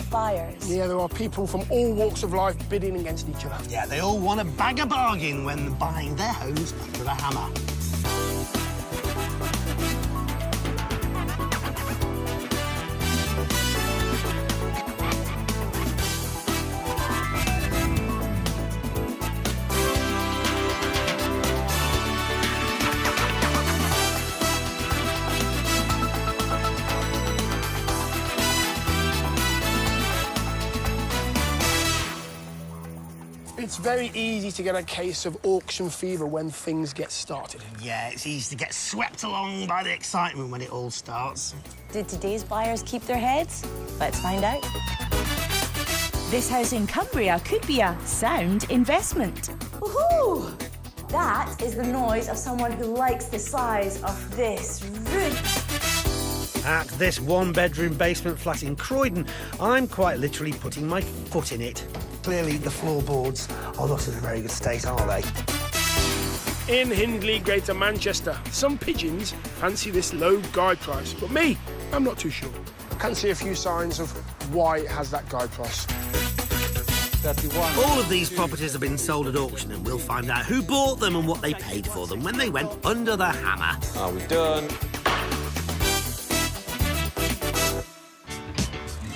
of buyers. Yeah, there are people from all walks of life bidding against each other. Yeah, they all want to bag a bargain when buying their homes under the hammer. It's very easy to get a case of auction fever when things get started. Yeah, it's easy to get swept along by the excitement when it all starts. Did today's buyers keep their heads? Let's find out. This house in Cumbria could be a sound investment. Woohoo! That is the noise of someone who likes the size of this room. At this one-bedroom basement flat in Croydon, I'm quite literally putting my foot in it. Clearly, the floorboards are not in a very good state, are they? In Hindley, Greater Manchester, some pigeons fancy this low guide price, but me, I'm not too sure. I can see a few signs of why it has that guide price. 31. All of these properties have been sold at auction, and we'll find out who bought them and what they paid for them when they went under the hammer. Are we done?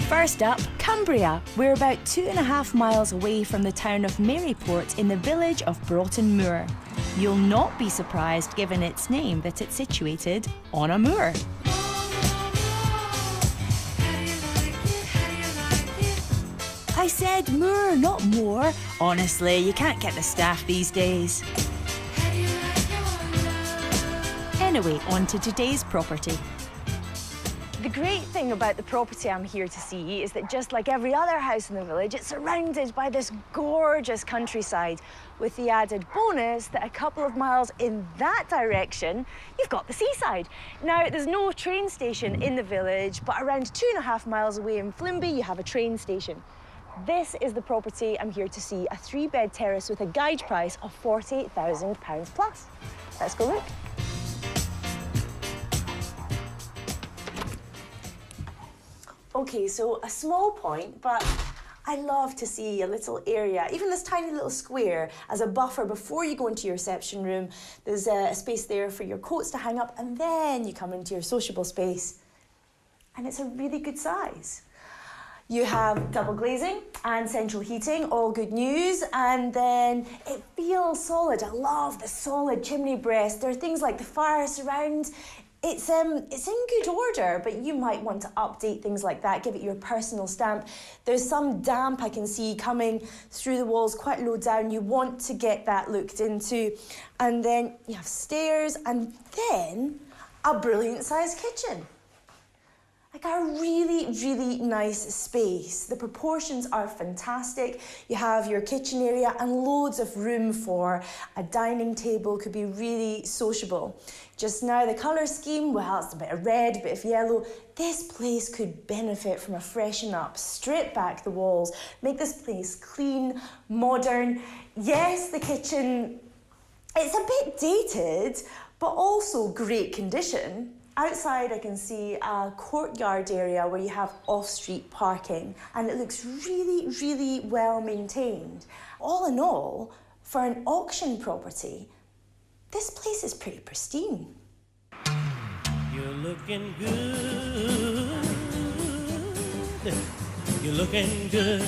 First up, Cumbria. We're about 2.5 miles away from the town of Maryport in the village of Broughton Moor. You'll not be surprised, given its name, that it's situated on a moor. I said moor, not moor. Honestly, you can't get the staff these days. Anyway, on to today's property. The great thing about the property I'm here to see is that just like every other house in the village, it's surrounded by this gorgeous countryside, with the added bonus that a couple of miles in that direction, you've got the seaside. Now, there's no train station in the village, but around 2.5 miles away in Flimby, you have a train station. This is the property I'm here to see, a 3-bed terrace with a guide price of £40,000 plus. Let's go look. Okay, so a small point, but I love to see a little area, even this tiny little square, as a buffer before you go into your reception room. There's a space there for your coats to hang up, and then you come into your sociable space. And it's a really good size. You have double glazing and central heating, all good news, and then it feels solid. I love the solid chimney breast. There are things like the fire surround. It's in good order, but you might want to update things like that, give it your personal stamp. There's some damp I can see coming through the walls quite low down. You want to get that looked into. And then you have stairs, and then a brilliant sized kitchen. Like a really, really nice space. The proportions are fantastic. You have your kitchen area and loads of room for a dining table. Could be really sociable. Just now, the colour scheme, well, it's a bit of red, a bit of yellow. This place could benefit from a freshen up. Strip back the walls, make this place clean, modern. Yes, the kitchen, it's a bit dated, but also great condition. Outside, I can see a courtyard area where you have off-street parking, and it looks really, really well maintained. All in all, for an auction property, this place is pretty pristine. You're looking good. You're looking good.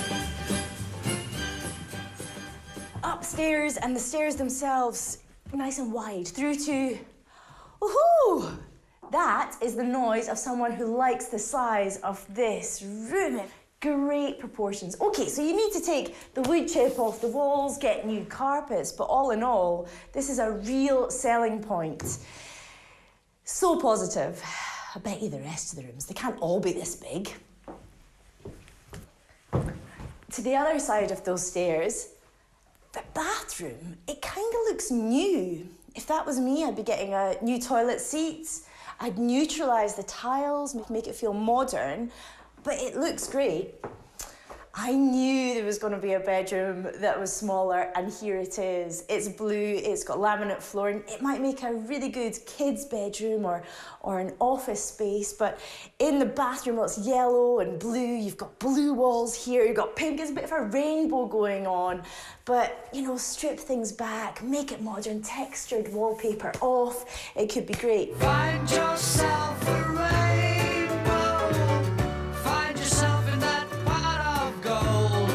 Upstairs, and the stairs themselves, nice and wide, through to... Woohoo! That is the noise of someone who likes the size of this room. Great proportions. Okay, so you need to take the wood chip off the walls, get new carpets, but all in all, this is a real selling point. So positive. I bet you the rest of the rooms, they can't all be this big. To the other side of those stairs, the bathroom, it kind of looks new. If that was me, I'd be getting a new toilet seat. I'd neutralise the tiles, make it feel modern, but it looks great. I knew there was going to be a bedroom that was smaller, and here it is. It's blue, it's got laminate flooring. It might make a really good kids' bedroom or an office space, but in the bathroom, well, it's yellow and blue. You've got blue walls here, you've got pink. It's a bit of a rainbow going on. But, you know, strip things back, make it modern, textured wallpaper off. It could be great. Find yourself a rainbow. Find yourself in that pot of gold.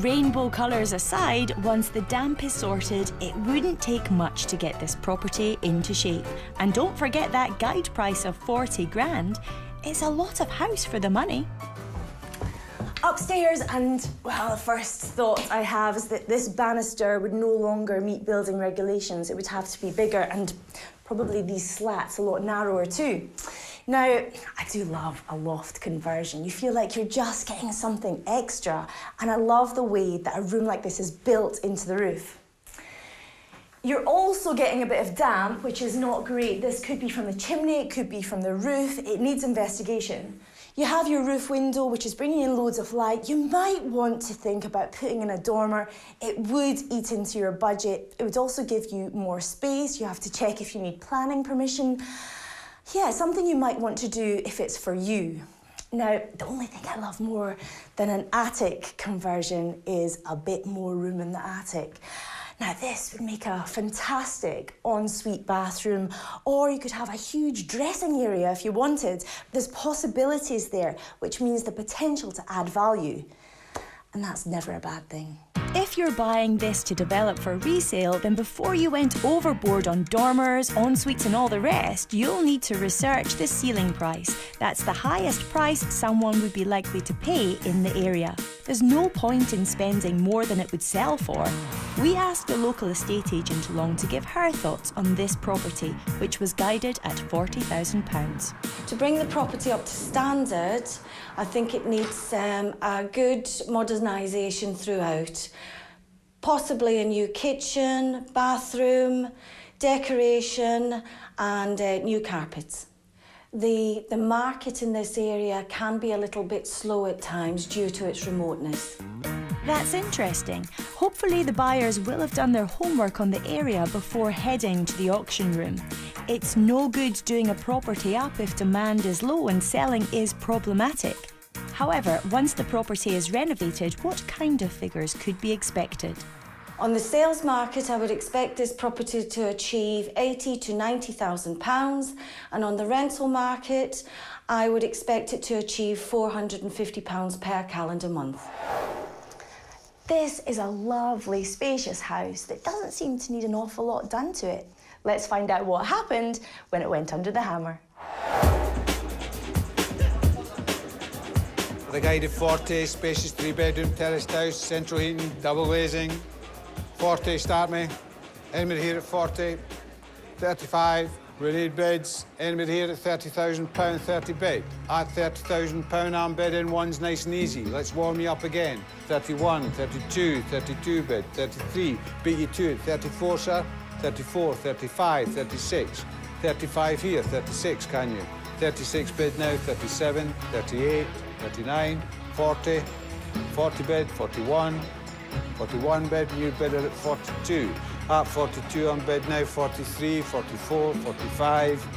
Rainbow colours aside, once the damp is sorted, it wouldn't take much to get this property into shape. And don't forget that guide price of 40 grand. It's a lot of house for the money. Upstairs, and well, the first thought I have is that this banister would no longer meet building regulations. It would have to be bigger, and probably these slats a lot narrower too. Now, I do love a loft conversion. You feel like you're just getting something extra, and I love the way that a room like this is built into the roof. You're also getting a bit of damp, which is not great. This could be from the chimney, it could be from the roof. It needs investigation. You have your roof window, which is bringing in loads of light. You might want to think about putting in a dormer. It would eat into your budget. It would also give you more space. You have to check if you need planning permission. Yeah, something you might want to do if it's for you. Now, the only thing I love more than an attic conversion is a bit more room in the attic. Now, this would make a fantastic ensuite bathroom, or you could have a huge dressing area if you wanted. There's possibilities there, which means the potential to add value. And that's never a bad thing. If you're buying this to develop for resale, then before you went overboard on dormers, en-suites and all the rest, you'll need to research the ceiling price. That's the highest price someone would be likely to pay in the area. There's no point in spending more than it would sell for. We asked the local estate agent along to give her thoughts on this property, which was guided at £40,000. To bring the property up to standard, I think it needs a good modernisation throughout. Possibly a new kitchen, bathroom, decoration and new carpets. The market in this area can be a little bit slow at times due to its remoteness. That's interesting. Hopefully the buyers will have done their homework on the area before heading to the auction room. It's no good doing a property up if demand is low and selling is problematic. However, once the property is renovated, what kind of figures could be expected? On the sales market, I would expect this property to achieve £80,000 to £90,000, and on the rental market, I would expect it to achieve £450 per calendar month. This is a lovely, spacious house that doesn't seem to need an awful lot done to it. Let's find out what happened when it went under the hammer. The guided 40, spacious 3-bedroom terraced house, central heating, double glazing. 40, start me. Anybody here at 40? 35, we need bids. Anybody here at £30,000, 30 bid? At £30,000, I'm bidding one's nice and easy. Let's warm you up again. 31, 32, 32 bid, 33, beat you to it. 34, sir? 34, 35, 36. 35 here, 36, can you? 36 bid now, 37, 38, 39, 40, 40 bid, 41, 41 bid, new bidder at 42. At 42 on bid now, 43, 44, 45,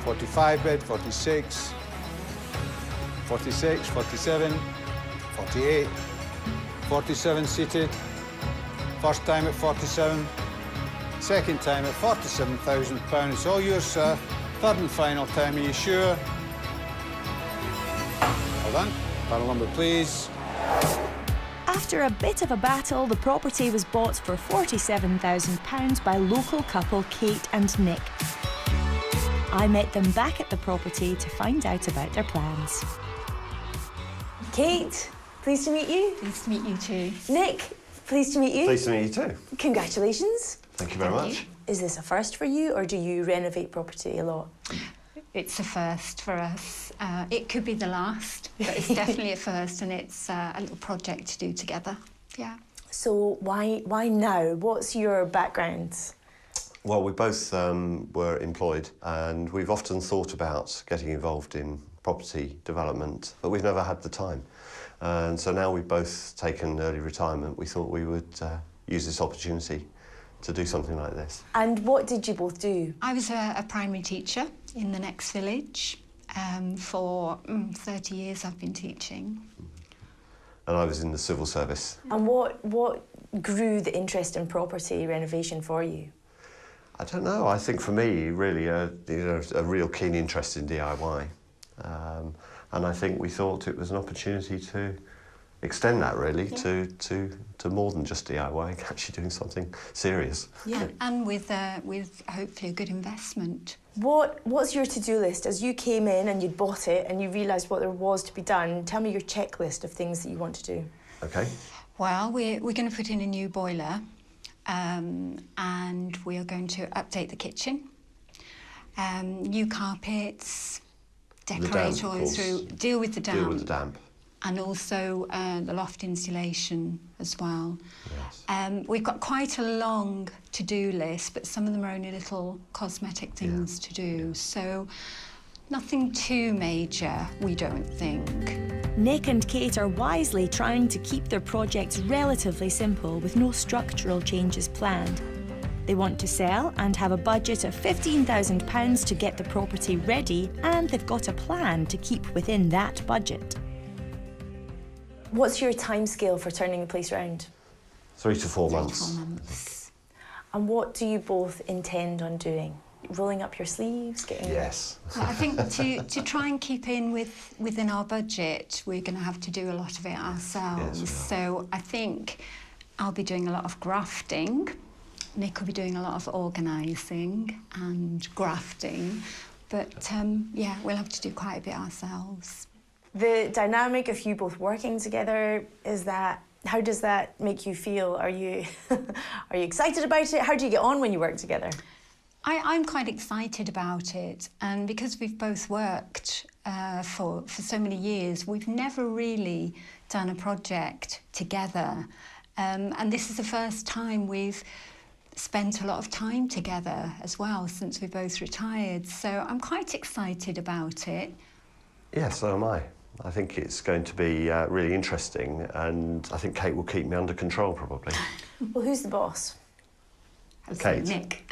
45 bid, 46, 46, 47, 48, 47 seated. First time at 47, second time at £47,000. It's all yours, sir. Third and final time, are you sure? Well done. Panel number, please. After a bit of a battle, the property was bought for £47,000 by local couple Kate and Nick. I met them back at the property to find out about their plans. Kate, pleased to meet you. Pleased to meet you too. Nick, pleased to meet you. Pleased to meet you too. Congratulations. Thank you very much. Is this a first for you, or do you renovate property a lot? It's a first for us. It could be the last, but it's definitely a first, and it's a little project to do together. Yeah. So why now? What's your background? Well, we both were employed, and we've often thought about getting involved in property development, but we've never had the time. And so now we've both taken early retirement, we thought we would use this opportunity to do something like this. And what did you both do? I was a primary teacher in the next village. For 30 years I've been teaching. And I was in the civil service. And what grew the interest in property renovation for you? I don't know. I think for me, really, a real keen interest in DIY. And I think we thought it was an opportunity to extend that, really, to more than just DIY, actually doing something serious. Yeah, and with hopefully a good investment. What's your to-do list? As you came in and you'd bought it and you realised what there was to be done, tell me your checklist of things that you want to do. OK. Well, we're going to put in a new boiler and we are going to update the kitchen. New carpets, decorate all through, deal with the damp. Deal with the damp. And also the loft insulation as well. Yes. We've got quite a long to-do list, but some of them are only little cosmetic things to do. So nothing too major, we don't think. Nick and Kate are wisely trying to keep their projects relatively simple with no structural changes planned. They want to sell and have a budget of £15,000 to get the property ready, and they've got a plan to keep within that budget. What's your timescale for turning the place round? 3 to 4 months. 3 to 4 months. And what do you both intend on doing? Rolling up your sleeves, getting... Yes. Well, I think to try and keep within our budget, we're going to have to do a lot of it ourselves. Yes, so I think I'll be doing a lot of grafting. Nick will be doing a lot of organising and grafting. But yeah, we'll have to do quite a bit ourselves. The dynamic of you both working together, how does that make you feel? Are you excited about it? How do you get on when you work together? I'm quite excited about it, and because we've both worked for so many years, we've never really done a project together. And this is the first time we've spent a lot of time together as well since we both retired. So I'm quite excited about it. Yes, so am I. I think it's going to be really interesting, and I think Kate will keep me under control, probably. Well, who's the boss? Kate. Nick.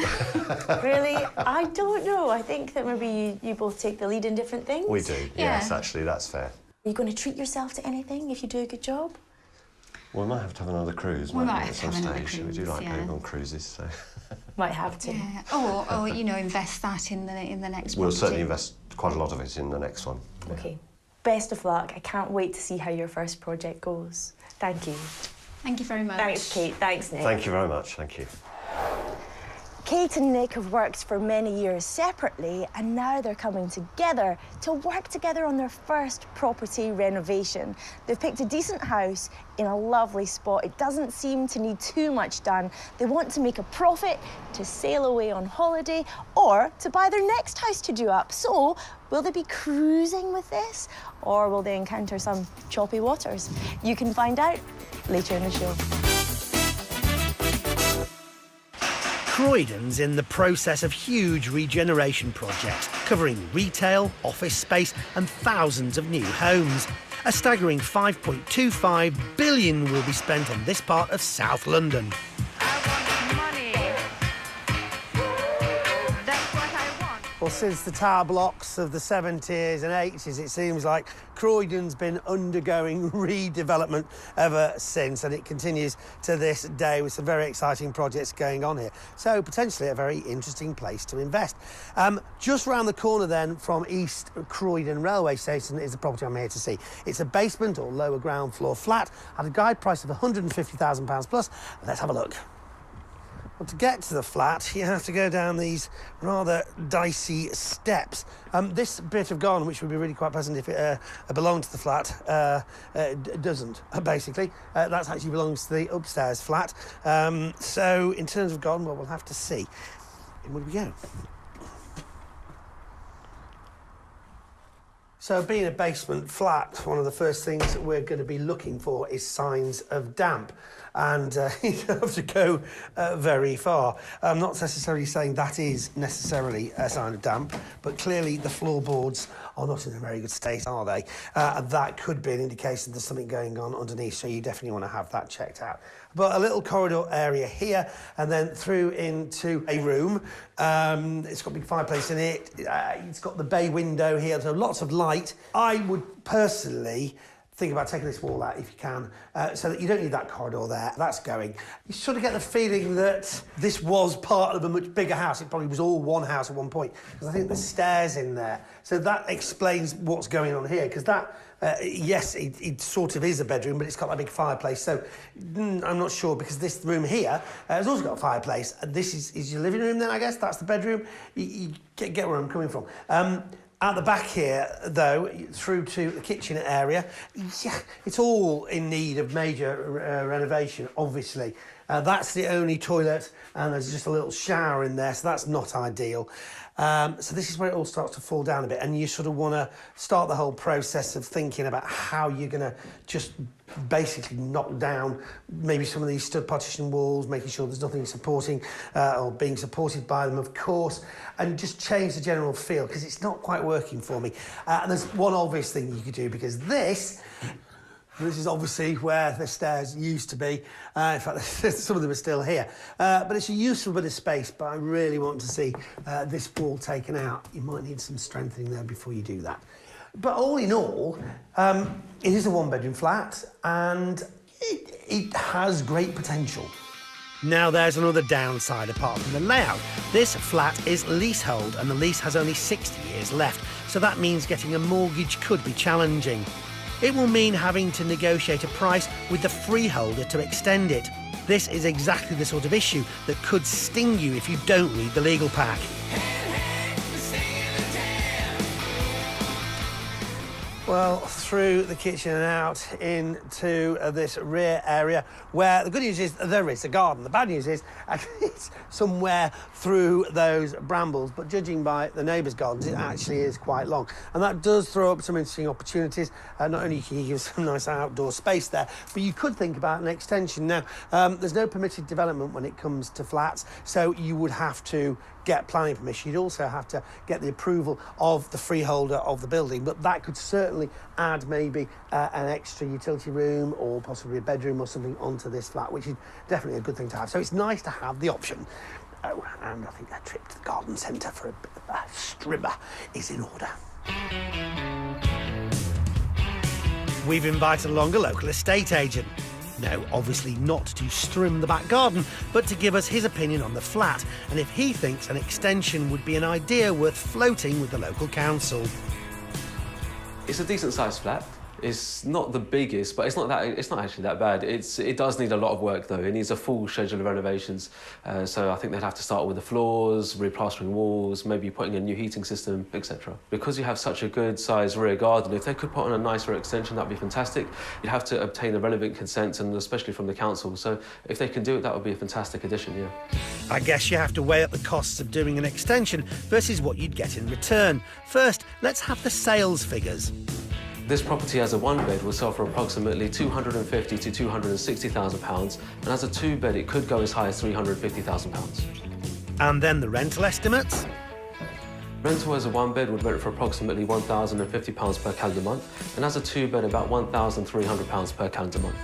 Really? I don't know. I think that maybe you both take the lead in different things. We do, yes, actually, that's fair. Are you going to treat yourself to anything if you do a good job? Well, we might have to have another cruise, We might at have some to have another stage. cruise, We do like yeah. going on cruises, so... Might have to. Yeah. Or you know, invest that in the next one. We'll certainly invest quite a lot of it in the next one. Yeah. OK. Best of luck. I can't wait to see how your first project goes. Thank you. Thank you very much. Thanks, Kate. Thanks, Nick. Thank you very much. Thank you. Kate and Nick have worked for many years separately, and now they're coming together to work together on their first property renovation. They've picked a decent house in a lovely spot. It doesn't seem to need too much done. They want to make a profit, to sail away on holiday, or to buy their next house to do up. So, will they be cruising with this, or will they encounter some choppy waters? You can find out later in the show. Croydon's in the process of huge regeneration projects covering retail, office space and thousands of new homes. A staggering £5.25 billion will be spent on this part of South London. Well, since the tower blocks of the 70s and 80s, it seems like Croydon's been undergoing redevelopment ever since, and it continues to this day with some very exciting projects going on here. So, potentially a very interesting place to invest. Just round the corner then from East Croydon Railway Station is the property I'm here to see. It's a basement or lower ground floor flat at a guide price of £150,000 plus. Let's have a look. Well, to get to the flat, you have to go down these rather dicey steps. This bit of garden, which would be really quite pleasant if it belonged to the flat, doesn't, basically. That actually belongs to the upstairs flat. So, in terms of garden, well, we'll have to see. In would we go? So being a basement flat, one of the first things that we're going to be looking for is signs of damp. And you don't have to go very far. I'm not necessarily saying that is necessarily a sign of damp, but clearly the floorboards are not in a very good state, are they? And that could be an indication there's something going on underneath, so you definitely want to have that checked out. But a little corridor area here, and then through into a room. It's got a big fireplace in it. It's got the bay window here, so lots of light. I would personally think about taking this wall out if you can, so that you don't need that corridor there. That's going. You sort of get the feeling that this was part of a much bigger house. It probably was all one house at one point, because I think there's stairs in there. So that explains what's going on here, because that, yes, it sort of is a bedroom, but it's got that big fireplace. So I'm not sure, because this room here has also got a fireplace. This is your living room then, I guess? That's the bedroom? You get where I'm coming from. At the back here, though, through to the kitchen area, yeah, it's all in need of major renovation, obviously. That's the only toilet, and there's just a little shower in there, so that's not ideal. So this is where it all starts to fall down a bit, and you sort of want to start the whole process of thinking about how you're going to just basically knock down maybe some of these stud partition walls, making sure there's nothing supporting or being supported by them, of course, and just change the general feel, because it's not quite working for me. And there's one obvious thing you could do, because this is obviously where the stairs used to be. In fact, some of them are still here. But it's a useful bit of space, but I really want to see this wall taken out. You might need some strengthening there before you do that. But all in all, it is a one-bedroom flat, and it has great potential. Now there's another downside apart from the layout. This flat is leasehold, and the lease has only 60 years left, so that means getting a mortgage could be challenging. It will mean having to negotiate a price with the freeholder to extend it. This is exactly the sort of issue that could sting you if you don't read the legal pack. Well, through the kitchen and out into this rear area, where the good news is there is a garden. The bad news is it's somewhere through those brambles, but judging by the neighbours' gardens, it actually is quite long. And that does throw up some interesting opportunities. Not only can you give some nice outdoor space there, but you could think about an extension. Now, there's no permitted development when it comes to flats, so you would have to get planning permission. You'd also have to get the approval of the freeholder of the building, but that could certainly add maybe an extra utility room or possibly a bedroom or something onto this flat, which is definitely a good thing to have. So it's nice to have the option. Oh, and I think a trip to the garden centre for a bit of a strimmer is in order. We've invited along a local estate agent. No, obviously not to strim the back garden, but to give us his opinion on the flat and if he thinks an extension would be an idea worth floating with the local council. It's a decent-sized flat. It's not the biggest, but it's not actually that bad. It does need a lot of work though. It needs a full schedule of renovations. So I think they'd have to start with the floors, replastering walls, maybe putting in a new heating system, etc. Because you have such a good sized rear garden, if they could put on a nicer extension, that'd be fantastic. You'd have to obtain the relevant consent, and especially from the council. So if they can do it, that would be a fantastic addition, yeah. I guess you have to weigh up the costs of doing an extension versus what you'd get in return. First, let's have the sales figures. This property as a one-bed will sell for approximately £250,000 to £260,000, and as a two-bed it could go as high as £350,000. And then the rental estimates? Rental as a one-bed would rent for approximately £1,050 per calendar month, and as a two-bed about £1,300 per calendar month.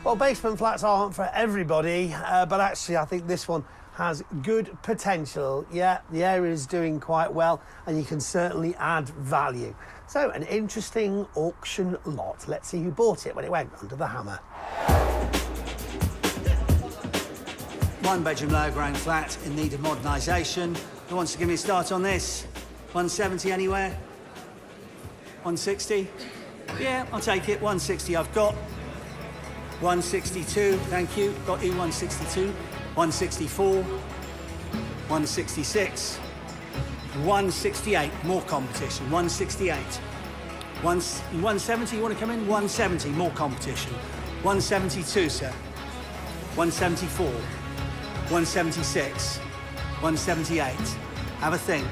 Well, basement flats aren't for everybody, but actually I think this one has good potential. Yeah, the area is doing quite well, and you can certainly add value. So, an interesting auction lot. Let's see who bought it when it went under the hammer. One-bedroom low-ground flat in need of modernisation. Who wants to give me a start on this? 170 anywhere? 160? Yeah, I'll take it. 160 I've got. 162, thank you. Got you, 162. 164, 166, 168, more competition, 168. 170, you want to come in? 170, more competition. 172, sir. 174, 176, 178, have a think.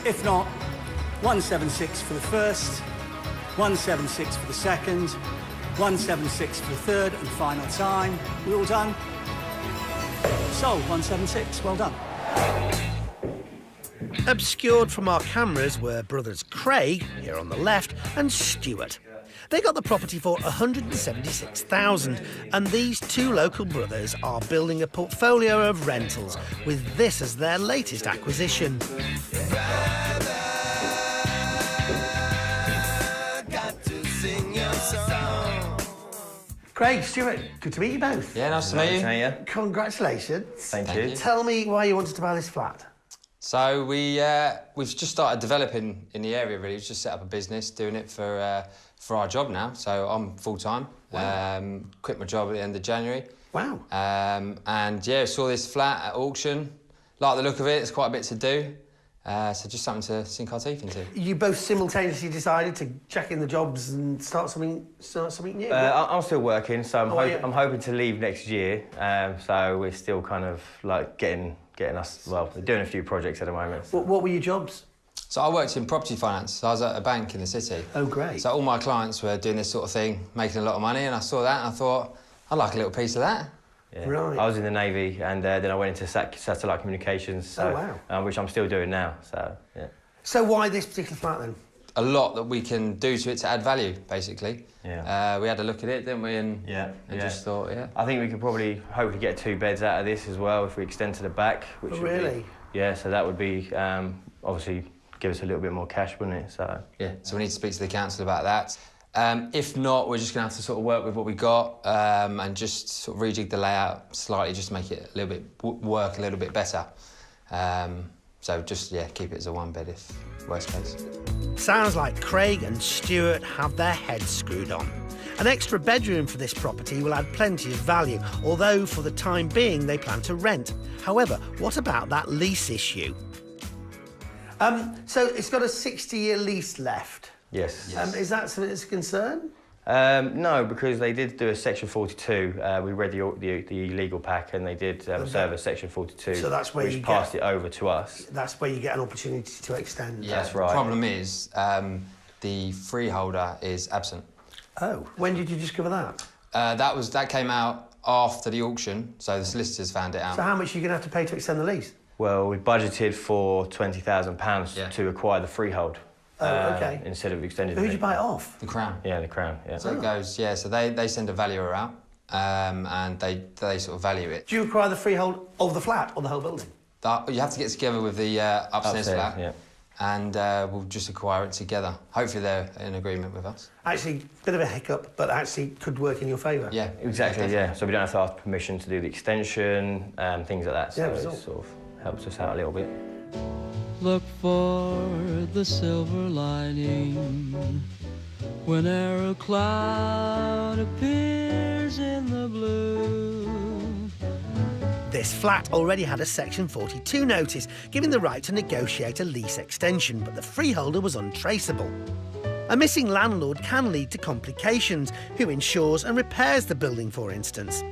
If not, 176 for the first, 176 for the second, 176 for the third and final time. We all done? Sold, 176, well done. Obscured from our cameras were brothers Craig, here on the left, and Stuart. They got the property for $176,000, and these two local brothers are building a portfolio of rentals, with this as their latest acquisition. Craig, Stuart, good to meet you both. Yeah, nice to meet you. Congratulations. Thank you. Tell me why you wanted to buy this flat. So we've just started developing in the area. Really, we've just set up a business, doing it for our job now. So I'm full time. Wow. Quit my job at the end of January. Wow. And yeah, saw this flat at auction. Like the look of it. It's quite a bit to do. So just something to sink our teeth into. You both simultaneously decided to check in the jobs and start something new? I'm still working, so I'm hoping to leave next year. So we're still kind of like getting us, well, we're doing a few projects at the moment. What were your jobs? So I worked in property finance. So I was at a bank in the city. Oh, great. So all my clients were doing this sort of thing, making a lot of money, and I saw that and I thought, I'd like a little piece of that. Yeah. Right. I was in the Navy, and then I went into satellite communications, so, which I'm still doing now, so, yeah. So why this particular flat, then? A lot that we can do to it to add value, basically. Yeah. We had a look at it, didn't we? And just thought, yeah. I think we could probably hopefully get 2 beds out of this as well if we extend to the back. Which would really? Yeah, so that would be, obviously, give us a little bit more cash, wouldn't it? So yeah, so we need to speak to the council about that. If not, we're just going to have to sort of work with what we got and just sort of rejig the layout slightly, just make it a little bit work a little bit better. So just, yeah, keep it as a 1-bed if worst case. Sounds like Craig and Stuart have their heads screwed on. An extra bedroom for this property will add plenty of value, although for the time being they plan to rent. However, what about that lease issue? So it's got a 60-year lease left. Yes. Is that something that's a concern? No, because they did do a Section 42. We read the legal pack, and they did serve a Section 42, so that's where which passed it over to us. That's where you get an opportunity to extend. Yeah, that's right. The problem is the freeholder is absent. Oh, when did you discover that? That came out after the auction, so the solicitors found it out. So how much are you going to have to pay to extend the lease? Well, we budgeted for £20,000 to acquire the freehold. Oh, okay. Instead of extending. Who did you buy it off? The Crown. Yeah, the Crown. Yeah. So it goes. Yeah. So they send a valuer out, and they sort of value it. Do you acquire the freehold of the flat or the whole building? You have to get together with the upstairs flat, yeah. And we'll just acquire it together. Hopefully they're in agreement with us. Actually, bit of a hiccup, but actually could work in your favour. Yeah, exactly. Yeah. So we don't have to ask permission to do the extension and things like that. So yeah, it sort of helps us out a little bit. Look for the silver lining whenever a cloud appears in the blue. This flat already had a Section 42 notice, giving the right to negotiate a lease extension, but the freeholder was untraceable. A missing landlord can lead to complications. Who insures and repairs the building, for instance?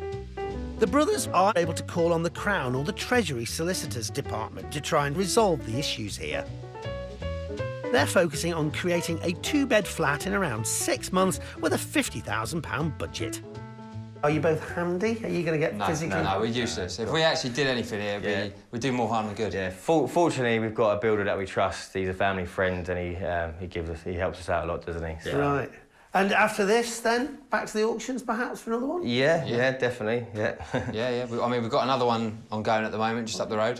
The brothers are able to call on the Crown or the Treasury Solicitors Department to try and resolve the issues here. They're focusing on creating a 2-bed flat in around 6 months with a £50,000 budget. Are you both handy? Are you going to get physically... No, we're useless. If we actually did anything here, we'd do more harm than good. Yeah, fortunately, we've got a builder that we trust. He's a family friend, and he helps us out a lot, doesn't he? So. Right. And after this, then, back to the auctions, perhaps, for another one? Yeah, definitely, yeah. yeah. I mean, we've got another one ongoing at the moment, just up the road.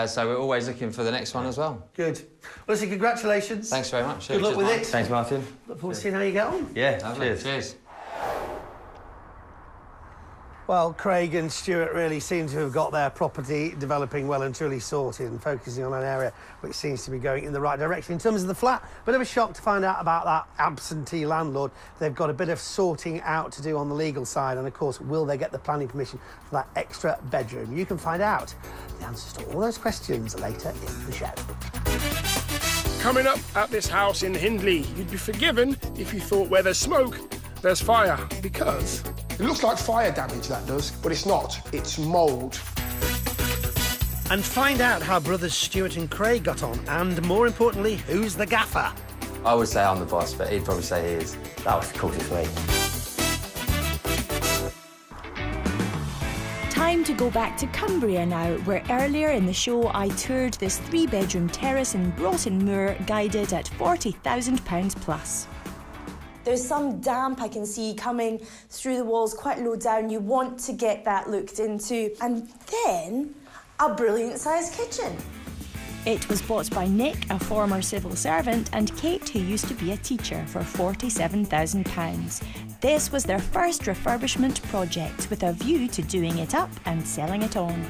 So we're always looking for the next one as well. Good. Well, listen, congratulations. Thanks very much. Good luck with it. Thanks, Martin. Look forward to seeing how you get on. Yeah, cheers. Well, Craig and Stuart really seem to have got their property developing well and truly sorted and focusing on an area which seems to be going in the right direction. In terms of the flat, bit of a shock to find out about that absentee landlord. They've got a bit of sorting out to do on the legal side, and of course, will they get the planning permission for that extra bedroom? You can find out the answers to all those questions later in the show. Coming up at this house in Hindley, you'd be forgiven if you thought where there's smoke, there's fire, because... It looks like fire damage, that does, but it's not. It's mould. and find out how brothers Stuart and Craig got on, and more importantly, who's the gaffer. I would say I'm the boss, but he'd probably say he is. That was cool to me. Time to go back to Cumbria now, where earlier in the show I toured this 3-bedroom terrace in Broughton Moor, guided at £40,000 plus. There's some damp I can see coming through the walls quite low down. You want to get that looked into. And then a brilliant sized kitchen. It was bought by Nick, a former civil servant, and Kate, who used to be a teacher, for £47,000. This was their first refurbishment project, with a view to doing it up and selling it on.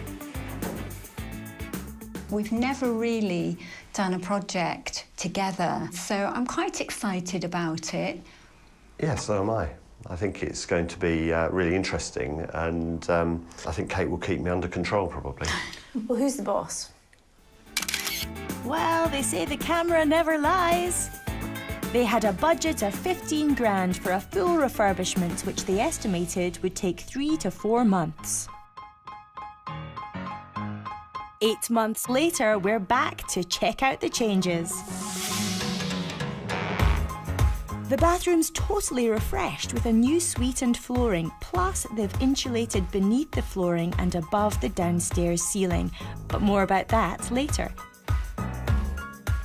We've never really done a project together, so I'm quite excited about it. Yeah, so am I. I think it's going to be really interesting, and I think Kate will keep me under control, probably. Well, who's the boss? Well, they say the camera never lies. They had a budget of 15 grand for a full refurbishment, which they estimated would take 3 to 4 months. 8 months later, we're back to check out the changes. The bathroom's totally refreshed with a new suite and flooring, plus they've insulated beneath the flooring and above the downstairs ceiling, but more about that later.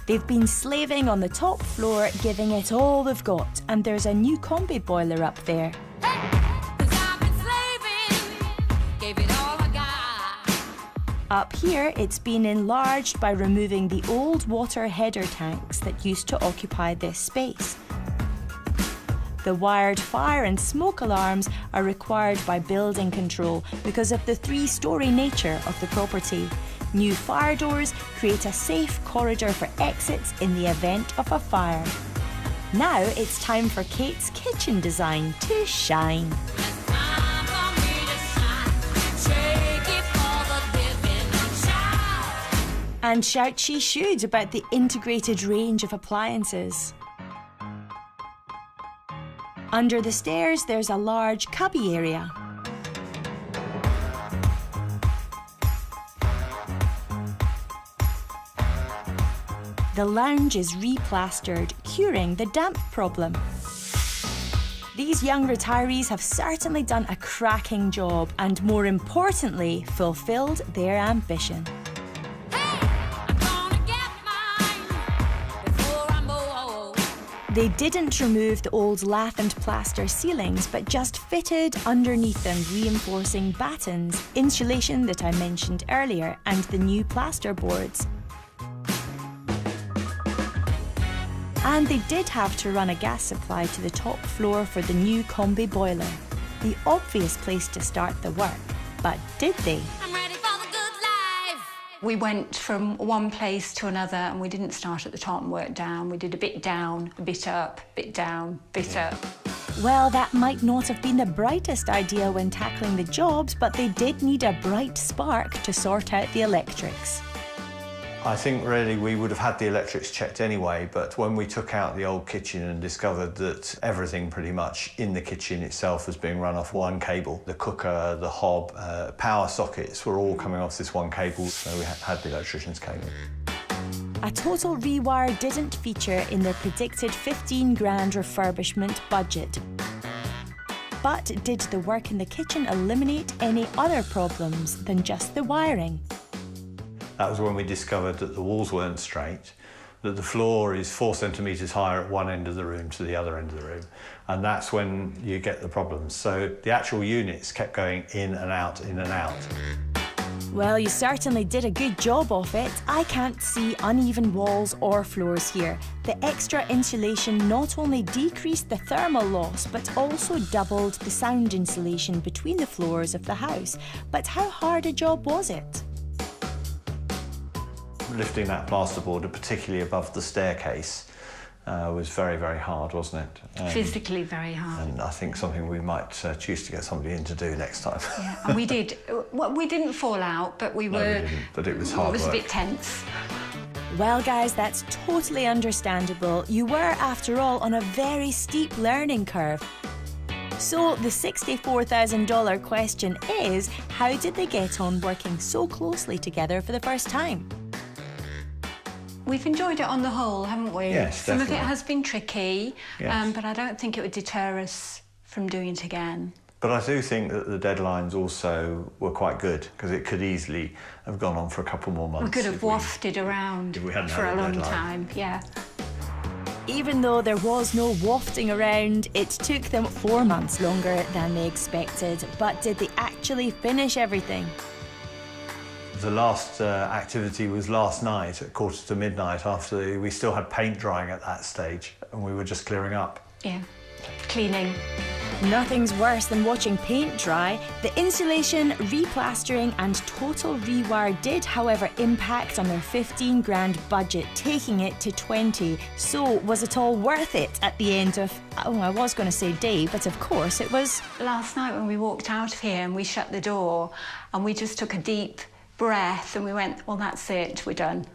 They've been slaving on the top floor, giving it all they've got, and there's a new combi boiler up there. Up here, it's been enlarged by removing the old water header tanks that used to occupy this space. The wired fire and smoke alarms are required by building control because of the 3-storey nature of the property. New fire doors create a safe corridor for exits in the event of a fire. Now it's time for Kate's kitchen design to shine. And shout she should about the integrated range of appliances. Under the stairs, there's a large cubby area. The lounge is replastered, curing the damp problem. These young retirees have certainly done a cracking job and, more importantly, fulfilled their ambition. They didn't remove the old lath and plaster ceilings, but just fitted underneath them reinforcing battens, insulation that I mentioned earlier, and the new plaster boards. And they did have to run a gas supply to the top floor for the new combi boiler. The obvious place to start the work. But did they? We went from one place to another and we didn't start at the top and work down. We did a bit down, a bit up, a bit down, a bit up. Well, that might not have been the brightest idea when tackling the jobs, but they did need a bright spark to sort out the electrics. I think really we would have had the electrics checked anyway, but when we took out the old kitchen and discovered that everything pretty much in the kitchen itself was being run off one cable, the cooker, the hob, power sockets were all coming off this one cable, so we had the electricians came in. A total rewire didn't feature in their predicted 15 grand refurbishment budget. But did the work in the kitchen eliminate any other problems than just the wiring? That was when we discovered that the walls weren't straight, that the floor is 4 centimetres higher at one end of the room to the other end of the room, and that's when you get the problems. So the actual units kept going in and out, in and out. Well, you certainly did a good job of it. I can't see uneven walls or floors here. The extra insulation not only decreased the thermal loss, but also doubled the sound insulation between the floors of the house. But how hard a job was it? Lifting that plasterboard, particularly above the staircase, was very, very hard, wasn't it? Physically very hard. And I think something we might choose to get somebody in to do next time. Yeah, and we did. Well, we didn't fall out, but we were... No, we didn't, but it was hard work. It was a bit tense. Well, guys, that's totally understandable. You were, after all, on a very steep learning curve. So the $64,000 question is, how did they get on working so closely together for the first time? We've enjoyed it on the whole, haven't we? Yes, Some of it definitely. has been tricky, Yes. but I don't think it would deter us from doing it again. But I do think that the deadlines also were quite good, because it could easily have gone on for a couple more months. We could have wafted around if we hadn't for had a a long deadline. time, yeah. Even though there was no wafting around, it took them 4 months longer than they expected. But did they actually finish everything? The last activity was last night at midnight after we still had paint drying at that stage and we were just clearing up. Yeah, cleaning. Nothing's worse than watching paint dry. The insulation, replastering and total rewire did, however, impact on their 15 grand budget, taking it to 20. So was it all worth it at the end of, oh, I was going to say day, but of course it was. Last night when we walked out of here and we shut the door and we just took a deep breath and we went, well, that's it, we're done.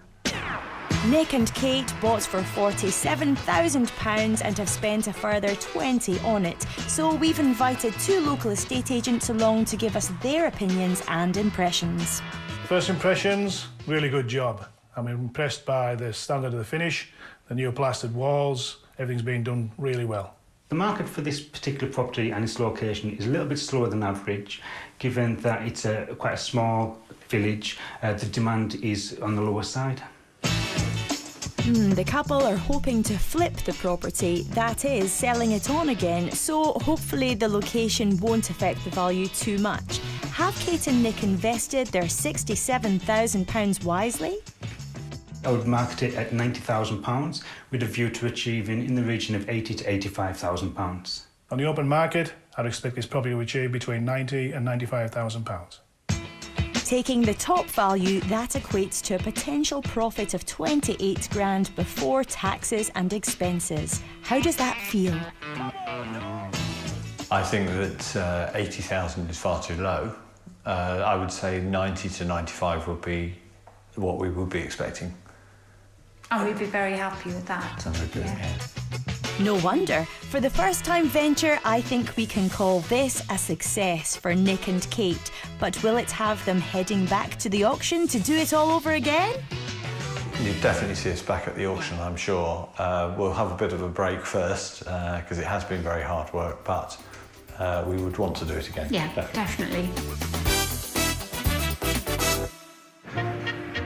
Nick and Kate bought for £47,000 and have spent a further 20 on it. So we've invited 2 local estate agents along to give us their opinions and impressions. First impressions, really good job. I'm impressed by the standard of the finish, the new plastered walls, everything's been done really well. The market for this particular property and its location is a little bit slower than average, given that it's quite a small village. The demand is on the lower side. The couple are hoping to flip the property, that is, selling it on again, so hopefully the location won't affect the value too much. Have Kate and Nick invested their £67,000 wisely? I would market it at £90,000 with a view to achieving in the region of £80,000 to £85,000. On the open market, I'd expect this property to achieve between £90,000 and £95,000. Taking the top value, that equates to a potential profit of 28 grand before taxes and expenses. How does that feel? I think that 80,000 is far too low. I would say 90 to 95 would be what we would be expecting. And we'd be very happy with that. Yeah. No wonder. For the first-time venture, I think we can call this a success for Nick and Kate. But will it have them heading back to the auction to do it all over again? You'd definitely see us back at the auction, I'm sure. We'll have a bit of a break first, because it has been very hard work, but we would want to do it again. Yeah, definitely.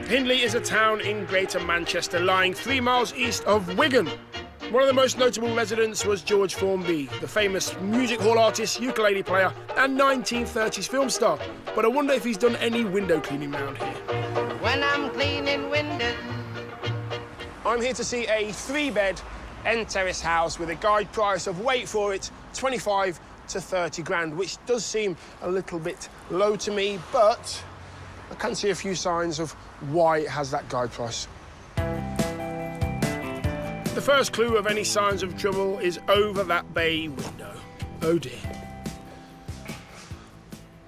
Hindley is a town in Greater Manchester, lying 3 miles east of Wigan. One of the most notable residents was George Formby, the famous music hall artist, ukulele player and 1930s film star. But I wonder if he's done any window cleaning round here. When I'm cleaning windows. I'm here to see a 3-bed end terrace house with a guide price of, wait for it, 25 to 30 grand, which does seem a little bit low to me, but I can see a few signs of why it has that guide price. The first clue of any signs of trouble is over that bay window. Oh dear.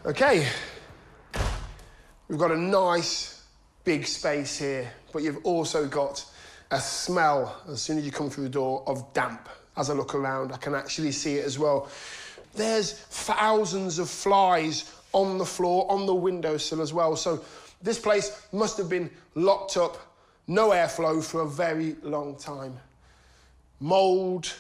OK. We've got a nice big space here, but you've also got a smell as soon as you come through the door of damp. As I look around, I can actually see it as well. There's thousands of flies on the floor, on the windowsill as well. So this place must have been locked up, no airflow for a very long time. Mould,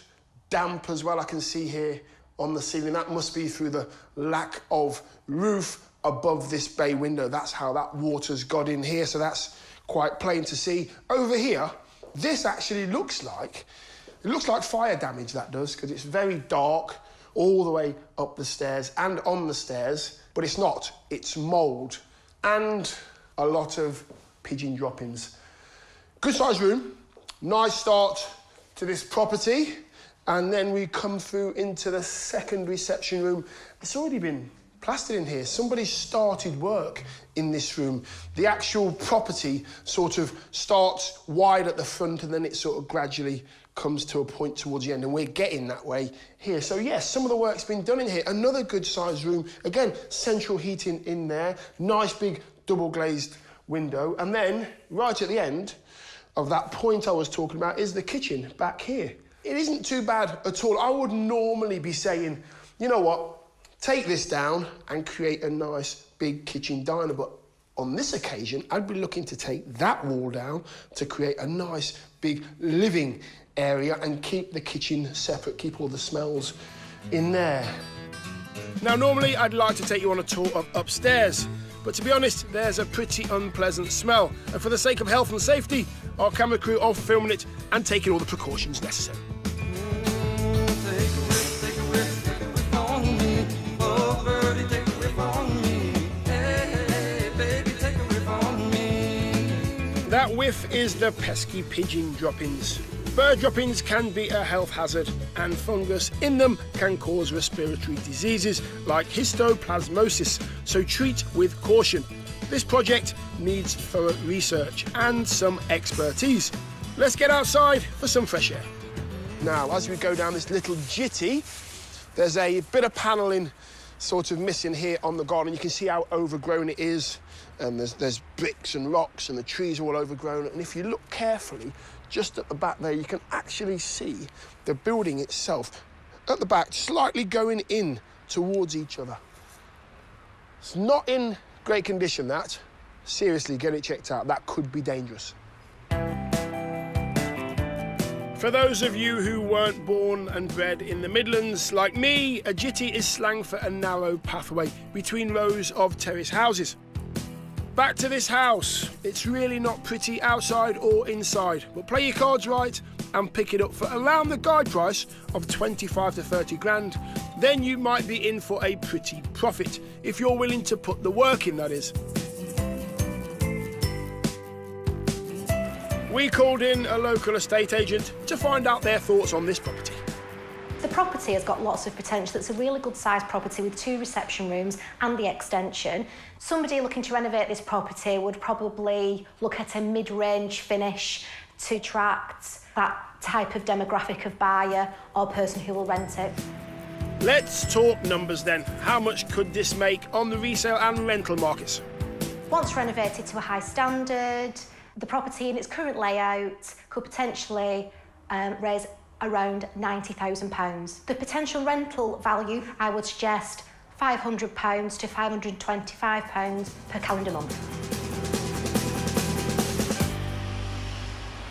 damp as well, I can see here on the ceiling. That must be through the lack of roof above this bay window. That's how that water's got in here, so that's quite plain to see. Over here, this actually looks like fire damage, that does, because it's very dark all the way up the stairs and on the stairs, but it's not. It's mould and a lot of pigeon droppings. Good sized room, nice start to this property, and then we come through into the second reception room. It's already been plastered in here. Somebody started work in this room. The actual property sort of starts wide at the front and then it sort of gradually comes to a point towards the end, and we're getting that way here. So yes, some of the work's been done in here. Another good sized room. Again, central heating in there. Nice big double glazed window. And then right at the end of that point I was talking about is the kitchen back here. It isn't too bad at all. I would normally be saying You know what? Take this down and create a nice big kitchen diner, but on this occasion, I'd be looking to take that wall down to create a nice big living area and keep the kitchen separate, keep all the smells in there. Now, normally I'd like to take you on a tour of upstairs, but to be honest, there's a pretty unpleasant smell, and for the sake of health and safety, our camera crew are filming it and taking all the precautions necessary. That whiff is the pesky pigeon droppings. Bird droppings can be a health hazard, and fungus in them can cause respiratory diseases like histoplasmosis, so treat with caution. This project needs thorough research and some expertise. Let's get outside for some fresh air. Now, as we go down this little jitty, there's a bit of panelling sort of missing here on the garden. You can see how overgrown it is, and there's bricks and rocks, and the trees are all overgrown. And if you look carefully, just at the back there, you can actually see the building itself at the back, slightly going in towards each other. It's not in great condition, that. Seriously, get it checked out. That could be dangerous. For those of you who weren't born and bred in the Midlands, like me, a jitty is slang for a narrow pathway between rows of terrace houses. Back to this house. It's really not pretty outside or inside, but play your cards right and pick it up for around the guide price of 25 to 30 grand. Then you might be in for a pretty profit, if you're willing to put the work in, that is. We called in a local estate agent to find out their thoughts on this property. The property has got lots of potential. It's a really good sized property with 2 reception rooms and the extension. Somebody looking to renovate this property would probably look at a mid-range finish to attract that type of demographic of buyer or person who will rent it. Let's talk numbers then. How much could this make on the resale and rental markets? Once renovated to a high standard, the property in its current layout could potentially raise around £90,000. The potential rental value, I would suggest £500 to £525 per calendar month.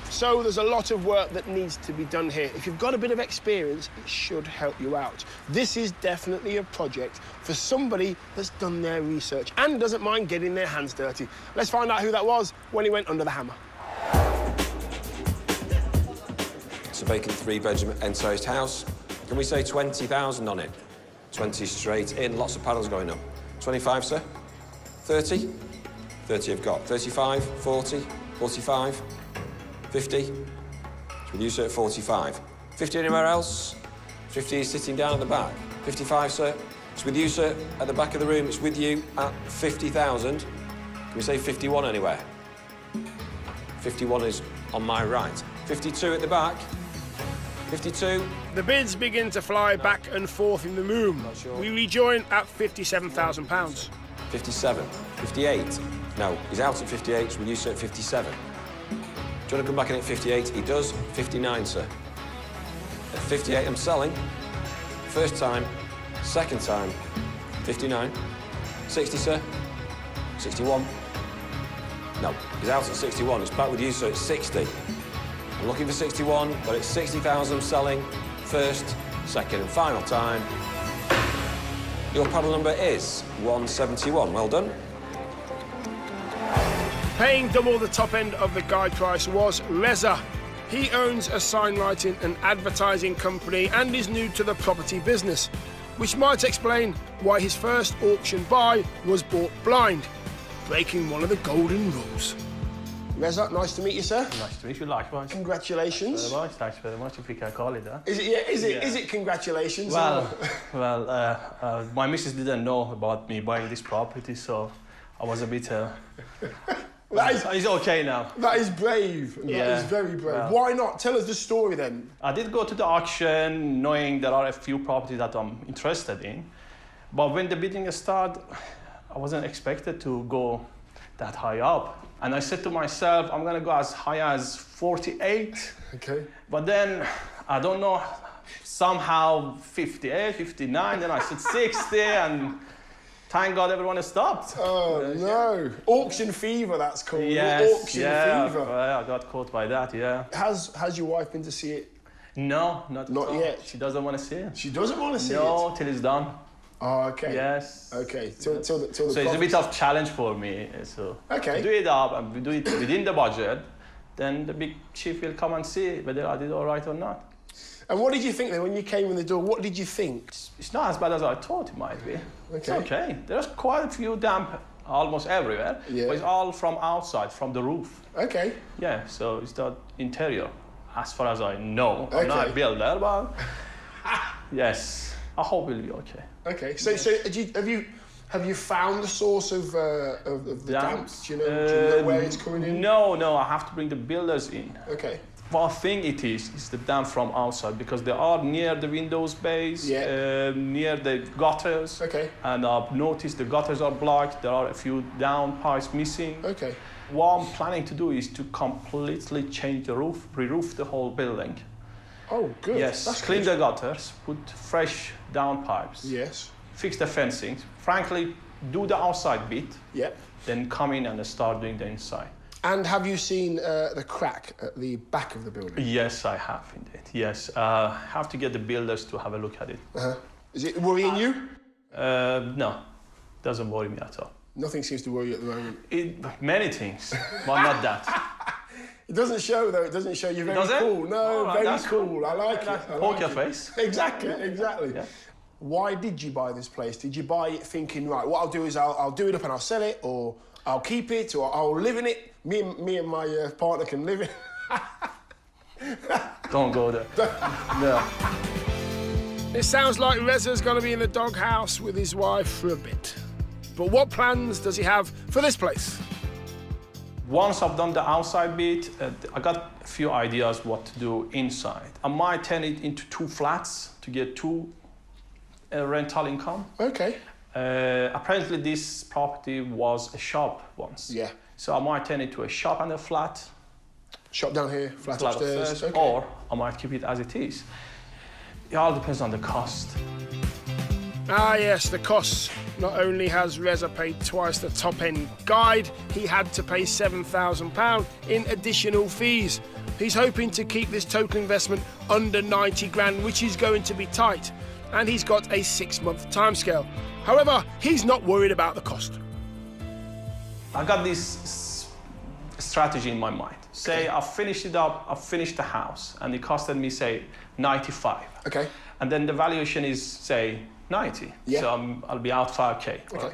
So there's a lot of work that needs to be done here. If you've got a bit of experience, it should help you out. This is definitely a project for somebody that's done their research and doesn't mind getting their hands dirty. Let's find out who that was when he went under the hammer. It's a vacant 3-bedroom end-sized house. Can we say 20,000 on it? 20 straight in, lots of panels going up. 25, sir? 30? 30 I've got. 35, 40, 45, 50? It's with you, sir, at 45. 50 anywhere else? 50 is sitting down at the back. 55, sir? It's with you, sir, at the back of the room. It's with you at 50,000. Can we say 51 anywhere? 51 is on my right. 52 at the back. 52. The bids begin to fly back and forth in the room. Sure. We rejoin at £57,000. 57. 58. No, he's out at 58, so will you, sir, at 57? Do you want to come back in at 58? He does. 59, sir. At 58, I'm selling. First time. Second time. 59. 60, sir. 61. No, he's out at 61. It's back with you, sir, at 60. I'm looking for 61, but it's 60,000 selling. First, second and final time. Your paddle number is 171. Well done. Paying double the top end of the guide price was Reza. He owns a sign writing and advertising company and is new to the property business, which might explain why his first auction buy was bought blind, breaking one of the golden rules. Reza, nice to meet you, sir. Nice to meet you, likewise. Congratulations. Thanks very much, if we can call it that. Is it? Yeah, is it congratulations? Well, my missus didn't know about me buying this property, so I was a bit... It's okay now. That is brave. That is very brave. Well, why not? Tell us the story then. I did go to the auction knowing there are a few properties that I'm interested in, but when the bidding started, I wasn't expected to go that high up. And I said to myself, I'm gonna go as high as 48. Okay. But then, I don't know, somehow 58, 59, then I said 60, and thank God everyone has stopped. Oh, no. Auction fever, that's called. Yes, Auction yeah, fever. I got caught by that, yeah. Has your wife been to see it? No, not yet. She doesn't want to see it. She doesn't want to see it? No, till it's done. Oh, okay. Yes. Okay, till the So it's a bit of challenge for me. So okay. Do it up and we do it within the budget, then the big chief will come and see whether I did all right or not. And what did you think then when you came in the door? What did you think? It's not as bad as I thought it might be. Okay. It's okay. There's quite a few damp almost everywhere, but it's all from outside, from the roof. Okay. Yeah, so it's the interior, as far as I know. Okay. I'm not a builder, but yes, I hope it'll be okay. Okay, so have you found the source of the damps? Do you know where it's coming in? No, I have to bring the builders in. Okay. What I think it is the damp from outside, because they are near the windows base, near the gutters. Okay. And I've noticed the gutters are blocked, there are a few down pipes missing. Okay. What I'm planning to do is to completely change the roof, re-roof the whole building. Oh, good. Yes, that's clean good. the gutters, put fresh down pipes. Yes. Fix the fencing. Frankly, do the outside bit. Yep. Then come in and start doing the inside. And have you seen the crack at the back of the building? Yes, I have indeed. Yes, have to get the builders to have a look at it. Is it worrying you? No, doesn't worry me at all. Nothing seems to worry you at the moment. Many things, but not that. It doesn't show though. It doesn't show. You're very cool. No, very cool. I like it. Poker face. Exactly. Yeah. Why did you buy this place? Did you buy it thinking, right, what I'll do is I'll do it up and I'll sell it, or I'll keep it, or I'll live in it? Me and my partner can live in it. Don't go there. No. It sounds like Reza's going to be in the doghouse with his wife for a bit. But what plans does he have for this place? Once I've done the outside bit, I got a few ideas what to do inside. I might turn it into 2 flats to get 2 rental income. Okay. Apparently this property was a shop once. Yeah. So I might turn it to a shop and a flat. Shop down here, flat upstairs. Okay. Or I might keep it as it is. It all depends on the cost. Ah, yes, the costs. Not only has Reza paid twice the top-end guide, he had to pay £7,000 in additional fees. He's hoping to keep this total investment under 90 grand, which is going to be tight. And he's got a 6-month timescale. However, he's not worried about the cost. I got this strategy in my mind. Say I've finished it up, I've finished the house, and it costed me, say, 95. Okay. And then the valuation is, say, 90. Yeah. So I'll be out 5K. Okay. Right?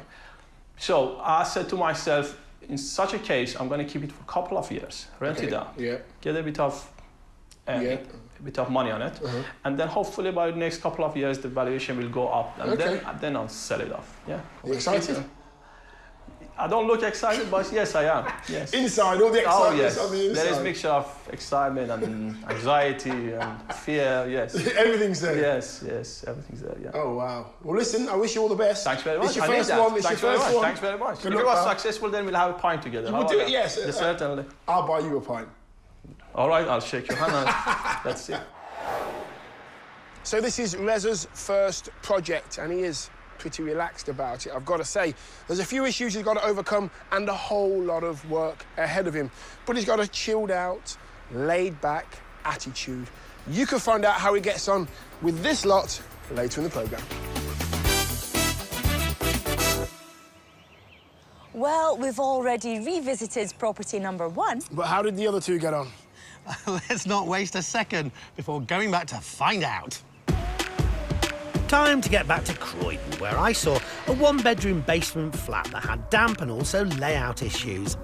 So I said to myself, in such a case, I'm going to keep it for a couple of years, rent it out, get a bit of money on it, and then hopefully by the next couple of years the valuation will go up, and then I'll sell it off. Yeah. Are you excited? I don't look excited, but yes, I am. Yes. Inside, all the excitement yes. on the inside. There is a mixture of excitement and anxiety and fear, yes. Everything's there? Yes, everything's there, yeah. Oh, wow. Well, listen, I wish you all the best. Thanks very much. It's your first one. It's your first one. Thanks very much. Good If it luck, was pal. successful, then we'll have a pint together. We'll do it, yes. Certainly. I'll buy you a pint. All right, I'll shake your hand. Let's see. So this is Reza's first project, and he is pretty relaxed about it, I've got to say. There's a few issues he's got to overcome and a whole lot of work ahead of him. But he's got a chilled out, laid back attitude. You can find out how he gets on with this lot later in the programme. Well, we've already revisited property number 1. But how did the other 2 get on? Let's not waste a second before going back to find out. Time to get back to Croydon, where I saw a 1-bedroom basement flat that had damp and also layout issues.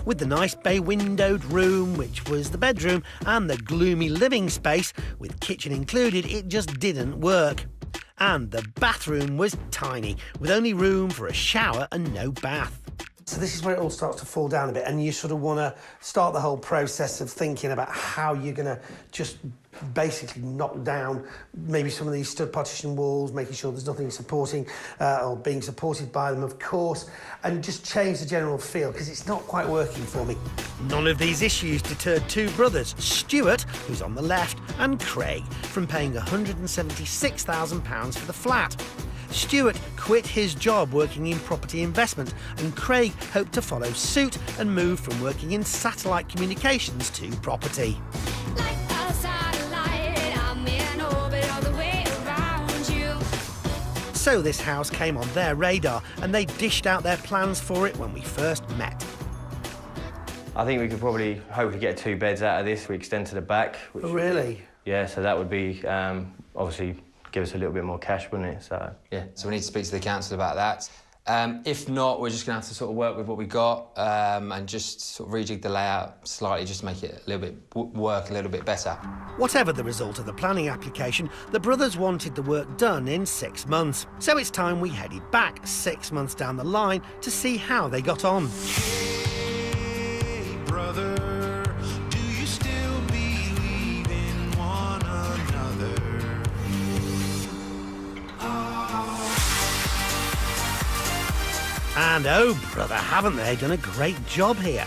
With the nice bay-windowed room, which was the bedroom, and the gloomy living space, with kitchen included, it just didn't work. And the bathroom was tiny, with only room for a shower and no bath. So this is where it all starts to fall down a bit, and you sort of want to start the whole process of thinking about how you're going to just basically knock down maybe some of these stud partition walls, making sure there's nothing supporting or being supported by them, of course, and just change the general feel, because it's not quite working for me. None of these issues deterred two brothers, Stuart, who's on the left, and Craig, from paying £176,000 for the flat. Stuart quit his job working in property investment, and Craig hoped to follow suit and move from working in satellite communications to property. So this house came on their radar, and they dished out their plans for it when we first met. I think we could probably hopefully get 2 beds out of this. We extend to the back. Which, oh, really? Yeah, so that would be obviously give us a little bit more cash, wouldn't it? So yeah, so we need to speak to the council about that. If not, we're just going to have to sort of work with what we got and just sort of rejig the layout slightly, just to make it a little bit work a little bit better. Whatever the result of the planning application, the brothers wanted the work done in 6 months. So it's time we headed back 6 months down the line to see how they got on. Hey, brother, do you still believe in one another? And oh brother, haven't they done a great job here?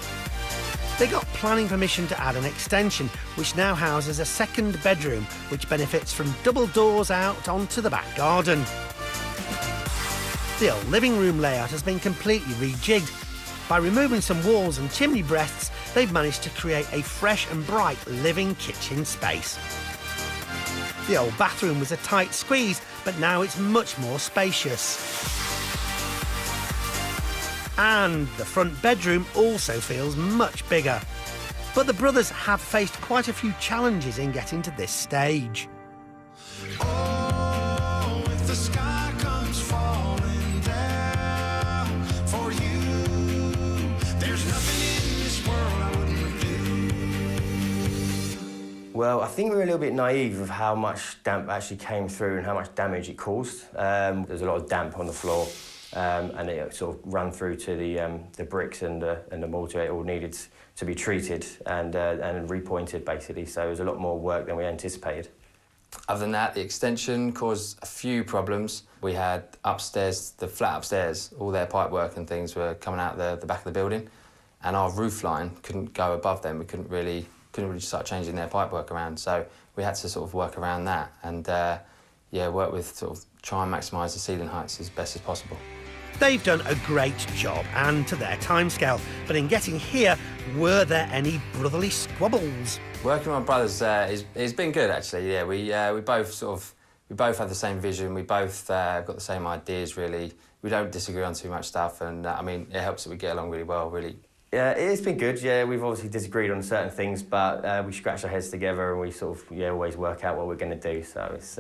They got planning permission to add an extension, which now houses a 2nd bedroom, which benefits from double doors out onto the back garden. The old living room layout has been completely rejigged. By removing some walls and chimney breasts, they've managed to create a fresh and bright living kitchen space. The old bathroom was a tight squeeze, but now it's much more spacious. And the front bedroom also feels much bigger. But the brothers have faced quite a few challenges in getting to this stage. Oh, if the sky comes falling down for you, there's nothing in this world I wouldn't do. Well, I think we were a little bit naive of how much damp actually came through and how much damage it caused. There's a lot of damp on the floor. And it sort of ran through to the bricks and the mortar. It all needed to be treated and repointed, basically. So it was a lot more work than we anticipated. Other than that, the extension caused a few problems. We had upstairs, the flat upstairs, all their pipework and things were coming out the back of the building, and our roof line couldn't go above them. We couldn't really start changing their pipework around. So we had to sort of work around that and work with sort of try and maximise the ceiling heights as best as possible. They've done a great job, and to their timescale, but in getting here, were there any brotherly squabbles? Working with my brothers it's been good, actually. Yeah, we both have the same vision. We both got the same ideas, really. We don't disagree on too much stuff, and I mean, it helps that we get along really well, really. Yeah, it's been good. Yeah, we've obviously disagreed on certain things, but we scratch our heads together and we sort of always work out what we're going to do. So it's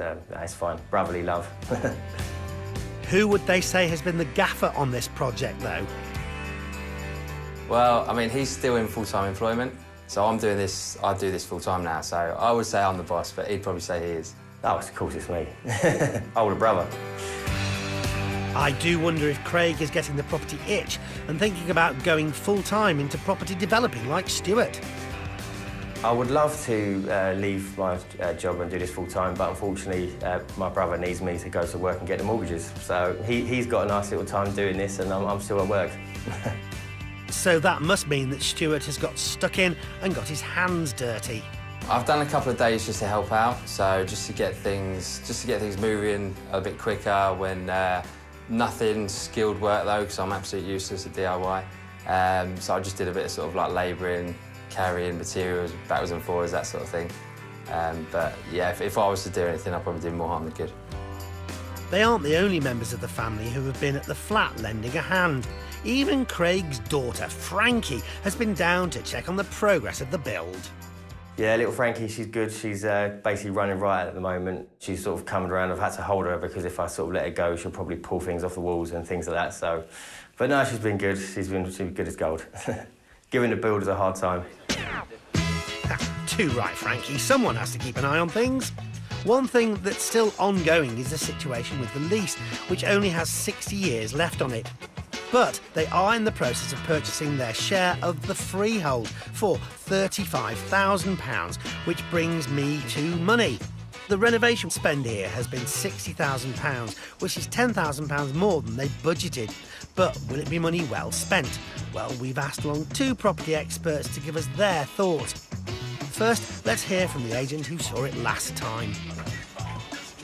fine. Brotherly love. Who would they say has been the gaffer on this project, though? Well, I mean, he's still in full-time employment, so I do this full-time now, so I would say I'm the boss, but he'd probably say he is. Oh, of course it's me. Older brother. I do wonder if Craig is getting the property itch and thinking about going full-time into property developing like Stuart. I would love to leave my job and do this full-time, but unfortunately my brother needs me to go to work and get the mortgages. So he's got a nice little time doing this and I'm still at work. So that must mean that Stuart has got stuck in and got his hands dirty. I've done a couple of days just to help out, so just to get things moving a bit quicker when nothing skilled work though, because I'm absolutely useless at DIY. So I just did a bit of sort of like labouring, carrying materials backwards and forwards, that sort of thing. But yeah, if I was to do anything, I'd probably do more harm than good. They aren't the only members of the family who have been at the flat lending a hand. Even Craig's daughter, Frankie, has been down to check on the progress of the build. Yeah, little Frankie, she's good. She's basically running right at the moment. She's sort of coming around. I've had to hold her because if I sort of let her go, she'll probably pull things off the walls and things like that. So, but no, she's been good. She's been good as gold. Giving the builders a hard time. Too right, Frankie. Someone has to keep an eye on things. One thing that's still ongoing is the situation with the lease, which only has 60 years left on it. But they are in the process of purchasing their share of the freehold for £35,000, which brings me to money. The renovation spend here has been £60,000, which is £10,000 more than they budgeted. But will it be money well spent? Well, we've asked along 2 property experts to give us their thoughts. First, let's hear from the agent who saw it last time.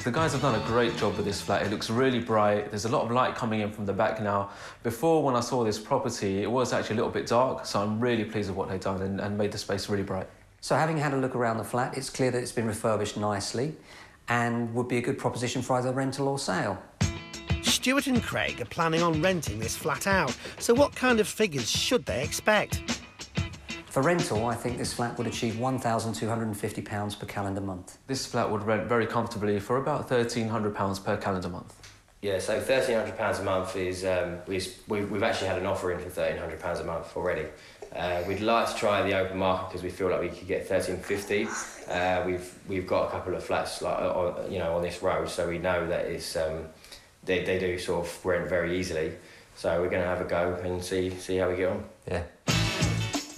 The guys have done a great job with this flat. It looks really bright. There's a lot of light coming in from the back now. Before, when I saw this property, it was actually a little bit dark, so I'm really pleased with what they've done and made the space really bright. So having had a look around the flat, it's clear that it's been refurbished nicely and would be a good proposition for either rental or sale. Stuart and Craig are planning on renting this flat out, so what kind of figures should they expect? For rental, I think this flat would achieve £1,250 per calendar month. This flat would rent very comfortably for about £1,300 per calendar month. Yeah, so £1,300 a month is, we've actually had an offer in for £1,300 a month already. We'd like to try the open market because we feel like we could get £1,350. We've got a couple of flats on this road, so we know that it's they do sort of rent very easily. So we're going to have a go and see how we get on. Yeah.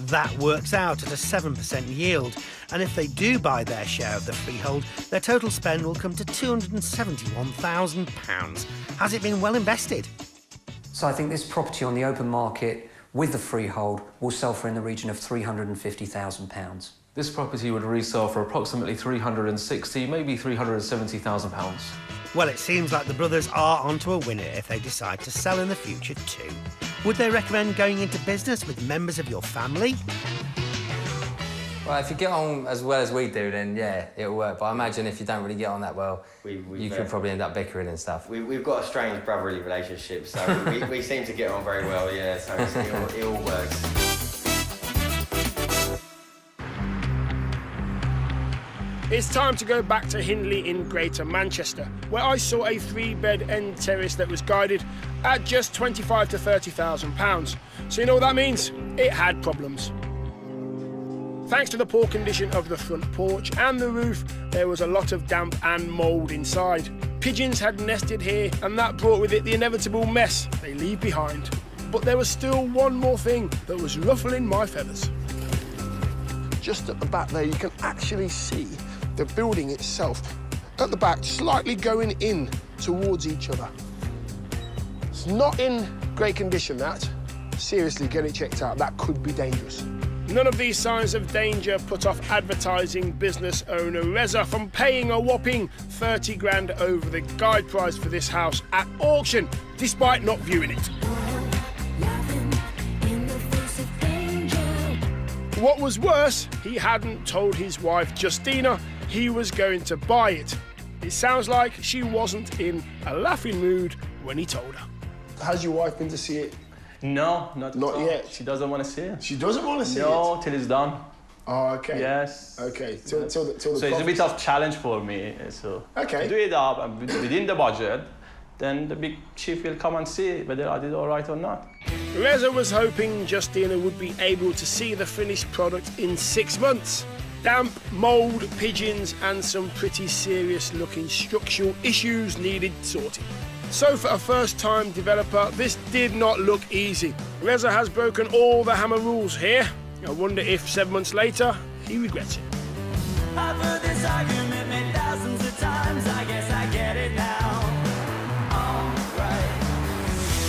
That works out at a 7% yield, and if they do buy their share of the freehold, their total spend will come to £271,000. Has it been well invested? So I think this property on the open market with the freehold will sell for in the region of £350,000. This property would resell for approximately £360,000, maybe £370,000. Well, it seems like the brothers are onto a winner if they decide to sell in the future too. Would they recommend going into business with members of your family? Well, if you get on as well as we do, then yeah, it'll work. But I imagine if you don't really get on that well, you could probably end up bickering and stuff. We've got a strange brotherly relationship, so we seem to get on very well, yeah, so it all works. It's time to go back to Hindley in Greater Manchester, where I saw a 3-bed end terrace that was guided at just £25,000 to £30,000. So you know what that means? It had problems. Thanks to the poor condition of the front porch and the roof, there was a lot of damp and mould inside. Pigeons had nested here, and that brought with it the inevitable mess they leave behind. But there was still one more thing that was ruffling my feathers. Just at the back there, you can actually see the building itself at the back slightly going in towards each other. It's not in great condition, that. Seriously, get it checked out. That could be dangerous. None of these signs of danger put off advertising business owner Reza from paying a whopping 30 grand over the guide price for this house at auction, despite not viewing it. What was worse, he hadn't told his wife Justina he was going to buy it. It sounds like she wasn't in a laughing mood when he told her. Has your wife been to see it? No, not yet. She doesn't want to see it. She doesn't want to see it? No, till it's done. Oh, okay. Yes. Okay, till the So it's a bit of challenge for me. So okay. Do it up and within the budget, then the big chief will come and see whether I did all right or not. Reza was hoping Justina would be able to see the finished product in 6 months. Damp, mould, pigeons and some pretty serious looking structural issues needed sorting. So for a first-time developer, this did not look easy. Reza has broken all the hammer rules here. I wonder if 7 months later, he regrets it. I've heard this argument made thousands of times. I guess I get it now. Alright.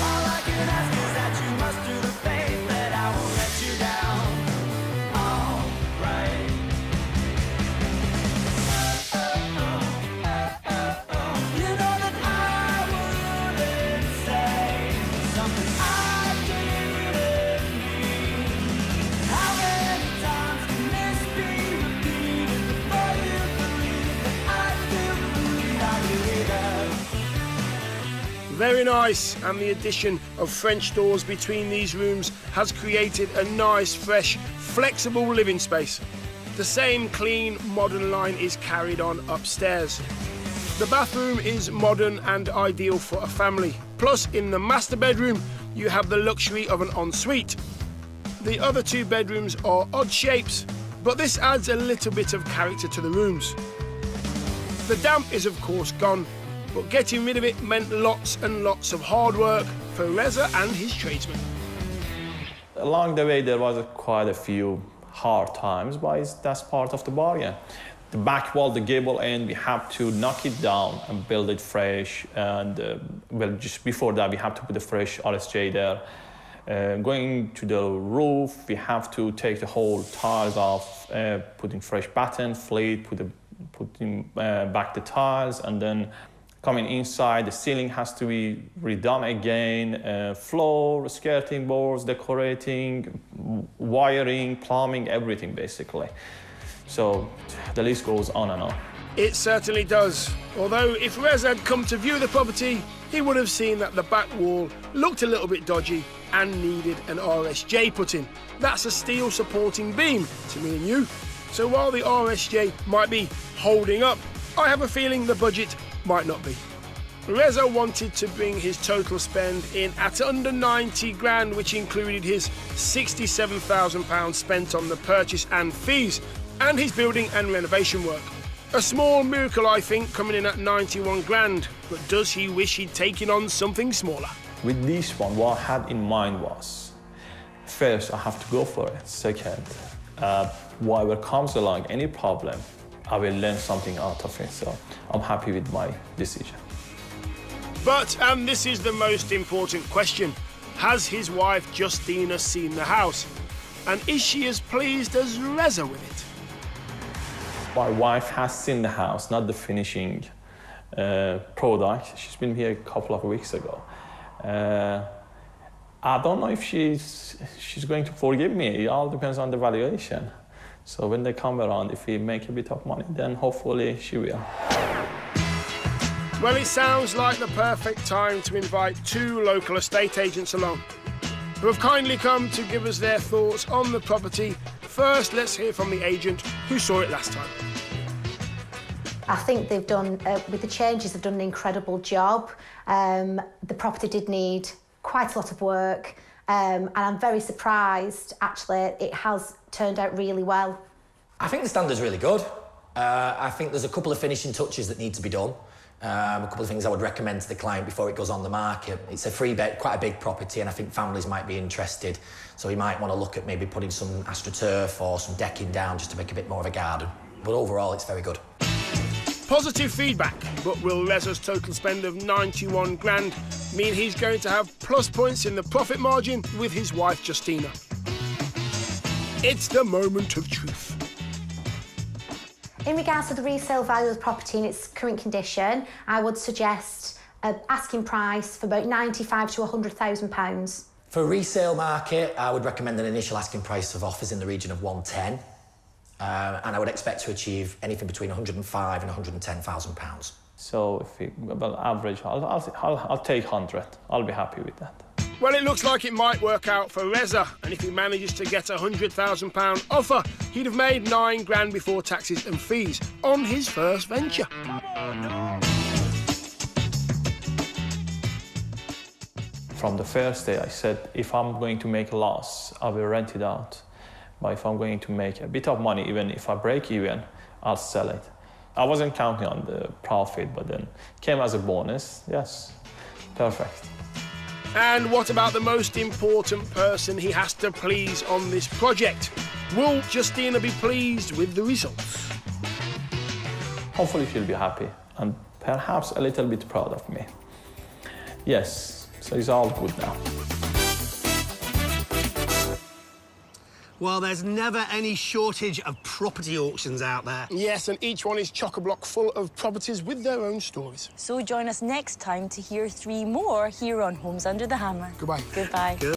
All I can ask is that you must do the faith that I won't let you down. Alright. You know that I wouldn't say something I didn't mean. How many times can this be repeated before you believe that I do believe I believe it? Very nice, and the addition of French doors between these rooms has created a nice, fresh, flexible living space. The same clean, modern line is carried on upstairs. The bathroom is modern and ideal for a family. Plus, in the master bedroom, you have the luxury of an ensuite. The other 2 bedrooms are odd shapes, but this adds a little bit of character to the rooms. The damp is, of course, gone. but getting rid of it meant lots and lots of hard work for Reza and his tradesmen. Along the way, there was quite a few hard times, but that's part of the bargain. The back wall, the gable end, we have to knock it down and build it fresh. And well, just before that, we have to put the fresh RSJ there. Going to the roof, we have to take the whole tiles off, putting fresh batten, fleet, putting back the tiles, and then coming inside, the ceiling has to be redone again, floor, skirting boards, decorating, wiring, plumbing, everything basically. So the list goes on and on. It certainly does. Although if Reza had come to view the property, he would have seen that the back wall looked a little bit dodgy and needed an RSJ put in. That's a steel supporting beam to me and you. So while the RSJ might be holding up, I have a feeling the budget might not be. Reza wanted to bring his total spend in at under 90 grand, which included his £67,000 spent on the purchase and fees, and his building and renovation work. A small miracle, I think, coming in at 91 grand, but does he wish he'd taken on something smaller? With this one, what I had in mind was, first, I have to go for it. Second, whatever comes along, any problem, I will learn something out of it. So I'm happy with my decision. But, and this is the most important question, has his wife Justina seen the house? And is she as pleased as Reza with it? My wife has seen the house, not the finishing product. She's been here a couple of weeks ago. I don't know if she's going to forgive me. It all depends on the valuation. So when they come around, if we make a bit of money, then hopefully she will. Well, it sounds like the perfect time to invite two local estate agents along, who have kindly come to give us their thoughts on the property. First, let's hear from the agent who saw it last time. I think they've done, with the changes, they've done an incredible job. The property did need quite a lot of work, and I'm very surprised, actually, it has turned out really well. I think the standard's really good. I think there's a couple of finishing touches that need to be done. A couple of things I would recommend to the client before it goes on the market. It's a free bed, quite a big property, and I think families might be interested. So you might want to look at maybe putting some AstroTurf or some decking down just to make a bit more of a garden. But overall, it's very good. Positive feedback, but will Reza's total spend of 91 grand mean he's going to have plus points in the profit margin with his wife Justina? It's the moment of truth. In regards to the resale value of the property in its current condition, I would suggest an asking price for about £95,000 to £100,000. For a resale market, I would recommend an initial asking price of offers in the region of 110, and I would expect to achieve anything between £105,000 and £110,000. So if we, about average, I'll take 100. I'll be happy with that. Well, it looks like it might work out for Reza, and if he manages to get a £100,000 offer, he'd have made 9 grand before taxes and fees on his first venture. From the first day, I said, if I'm going to make a loss, I will rent it out. But if I'm going to make a bit of money, even if I break even, I'll sell it. I wasn't counting on the profit, but then it came as a bonus. Yes, perfect. And what about the most important person he has to please on this project? Will Justina be pleased with the results? Hopefully she'll be happy and perhaps a little bit proud of me. Yes, so it's all good now. Well, there's never any shortage of property auctions out there. Yes, and each one is chock-a-block full of properties with their own stories. So join us next time to hear 3 more here on Homes Under the Hammer. Goodbye. Goodbye. Good.